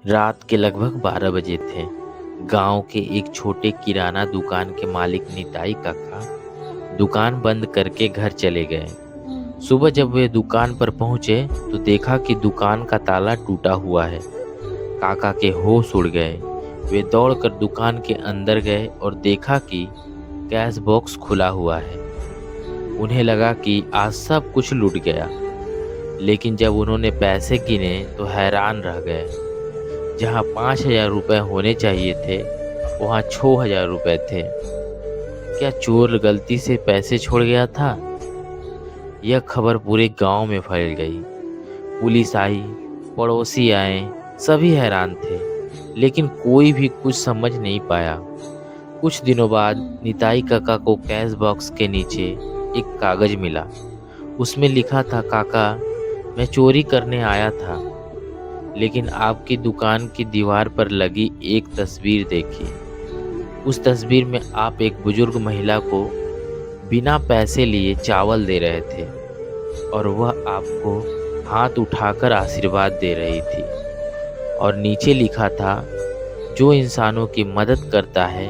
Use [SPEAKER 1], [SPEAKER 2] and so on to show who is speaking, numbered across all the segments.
[SPEAKER 1] रात के लगभग 12 बजे थे। गांव के एक छोटे किराना दुकान के मालिक निताई काका दुकान बंद करके घर चले गए। सुबह जब वे दुकान पर पहुंचे तो देखा कि दुकान का ताला टूटा हुआ है। काका के होश उड़ गए। वे दौड़कर दुकान के अंदर गए और देखा कि कैश बॉक्स खुला हुआ है। उन्हें लगा कि आज सब कुछ लूट गया, लेकिन जब उन्होंने पैसे गिने तो हैरान रह गए। जहां 5,000 रुपये होने चाहिए थे, वहां 6,000 रुपये थे। क्या चोर गलती से पैसे छोड़ गया था? यह खबर पूरे गांव में फैल गई। पुलिस आई, पड़ोसी आए, सभी हैरान थे, लेकिन कोई भी कुछ समझ नहीं पाया। कुछ दिनों बाद निताई काका को कैश बॉक्स के नीचे एक कागज मिला। उसमें लिखा था, काका, मैं चोरी करने आया था, लेकिन आपकी दुकान की दीवार पर लगी एक तस्वीर देखी। उस तस्वीर में आप एक बुजुर्ग महिला को बिना पैसे लिए चावल दे रहे थे और वह आपको हाथ उठाकर आशीर्वाद दे रही थी। और नीचे लिखा था, जो इंसानों की मदद करता है,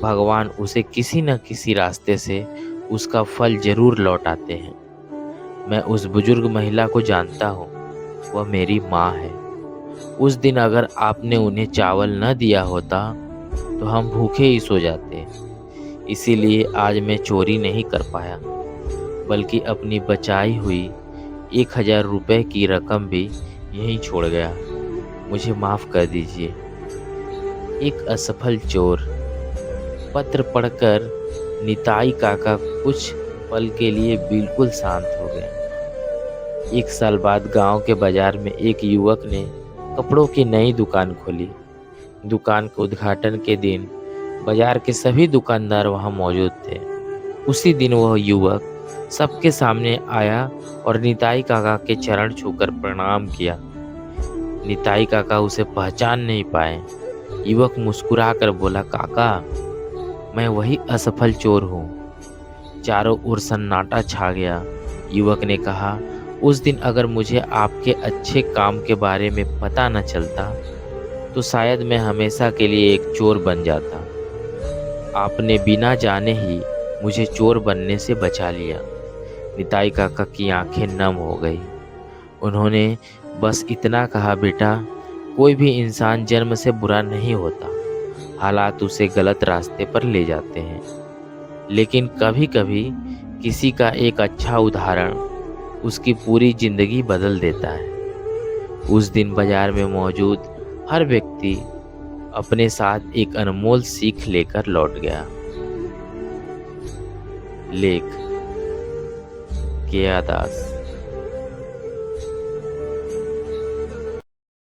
[SPEAKER 1] भगवान उसे किसी न किसी रास्ते से उसका फल जरूर लौटाते हैं। मैं उस बुजुर्ग महिला को जानता हूँ, वह मेरी माँ है। उस दिन अगर आपने उन्हें चावल न दिया होता तो हम भूखे ही सो जाते। इसीलिए आज मैं चोरी नहीं कर पाया, बल्कि अपनी बचाई हुई 1,000 रुपये की रकम भी यहीं छोड़ गया। मुझे माफ़ कर दीजिए। एक असफल चोर। पत्र पढ़कर निताई काका कुछ पल के लिए बिल्कुल शांत हो गए। 1 साल बाद गांव के बाजार में एक युवक ने कपड़ों की नई दुकान खोली। दुकान के उद्घाटन के दिन बाजार के सभी दुकानदार वहां मौजूद थे। उसी दिन वह युवक सबके सामने आया और निताई काका के चरण छूकर प्रणाम किया। निताई काका उसे पहचान नहीं पाए। युवक मुस्कुराकर बोला, काका, मैं वही असफल चोर हूँ। चारों ओर सन्नाटा छा गया। युवक ने कहा, उस दिन अगर मुझे आपके अच्छे काम के बारे में पता न चलता तो शायद मैं हमेशा के लिए एक चोर बन जाता। आपने बिना जाने ही मुझे चोर बनने से बचा लिया। निताई काका की आंखें नम हो गई। उन्होंने बस इतना कहा, बेटा, कोई भी इंसान जन्म से बुरा नहीं होता। हालात उसे गलत रास्ते पर ले जाते हैं, लेकिन कभी कभी किसी का एक अच्छा उदाहरण उसकी पूरी जिंदगी बदल देता है। उस दिन बाजार में मौजूद हर व्यक्ति अपने साथ एक अनमोल सीख लेकर लौट गया। लेख केया दास।